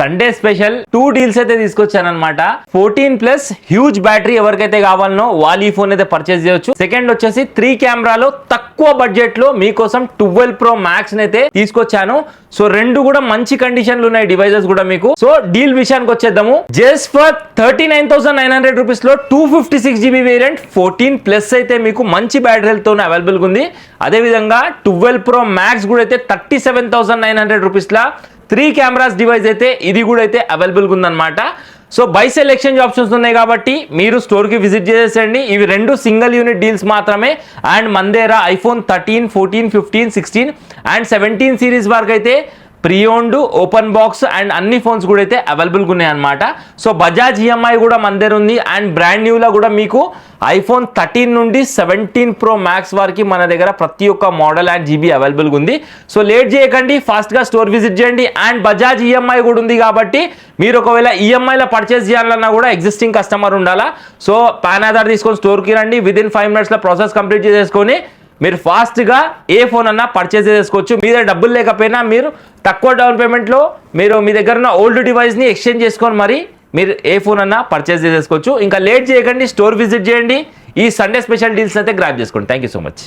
Sunday special 2 deals అయితే తీసుకొచ్చాను అనమాట. 14+ హ్యూజ్ బ్యాటరీ ఎవరికైతే కావాలనో వాళ్ళు ఈ ఫోన్ అయితే పర్చేస్ చేయొచ్చు. సెకండ్ వచ్చేసి 3 కెమెరాలో తక్కువ బడ్జెట్ లో మీకోసం 12 Pro Max అయితే తీసుకొచ్చాను. సో రెండు కూడా మంచి కండిషన్లు ఉన్నాయి డివైజెస్ కూడా మీకు. సో డీల్ విషయానికి వచ్చేద్దాము. జస్ట్ ఫర్ 39,900 రూపీస్ లో 256 GB వేరియంట్ 14+ అయితే మీకు మంచి బ్యాటరీలతో అవైలబుల్ గా ఉంది. అదే విధంగా 12 Pro Max కూడా అయితే 37,900 రూపీస్ లా 3 కెమెరాస్ డివైస్ అయితే ఇది కూడా అయితే అవైలబుల్ గా ఉందన్నమాట. So buy sell exchange options ఉన్నాయి కాబట్టి మీరు స్టోర్ కి విజిట్ చేసేయండి. ఇవి రెండు సింగిల్ యూనిట్ డీల్స్ మాత్రమే. అండ్ మన దగ్గర iPhone 13, 14, 15, 16 అండ్ 17 సిరీస్ వరకు అయితే pre owned, open box and అన్ని ఫోన్స్ కూడా అయితే అవైలబుల్గా ఉన్నాయి అనమాట. సో బజాజ్ ఈఎంఐ కూడా మన దగ్గర ఉంది. అండ్ బ్రాండ్ న్యూలో కూడా మీకు iPhone 13 నుండి 17 Pro Max వరకు మన దగ్గర ప్రతి ఒక్క మోడల్ అండ్ జీబీ అవైలబుల్గా ఉంది. సో లేట్ చేయకండి, ఫాస్ట్గా స్టోర్ విజిట్ చేయండి. అండ్ బజాజ్ ఈఎంఐ కూడా ఉంది కాబట్టి మీరు ఒకవేళ ఈఎంఐలో పర్చేస్ చేయాలన్నా కూడా ఎగ్జిస్టింగ్ కస్టమర్ ఉండాలా. సో పాన్ ఆధార్ తీసుకొని స్టోర్కి రండి. విదిన్ 5 minutesలో ప్రాసెస్ కంప్లీట్ చేసుకొని మీరు ఫాస్ట్గా ఏ ఫోన్ అన్నా పర్చేస్ చేసుకోవచ్చు. మీ దగ్గర డబ్బులు లేకపోయినా మీరు తక్కువ డౌన్ పేమెంట్లో మీరు మీ దగ్గర ఉన్న ఓల్డ్ డివైస్ని ఎక్స్చేంజ్ చేసుకొని మరి మీరు ఏ ఫోన్ అన్నా పర్చేస్ చేసుకోవచ్చు. ఇంకా లేట్ చేయకండి, స్టోర్ విజిట్ చేయండి. ఈ సండే స్పెషల్ డీల్స్ అయితే గ్రాప్ చేసుకోండి. Thank you so much.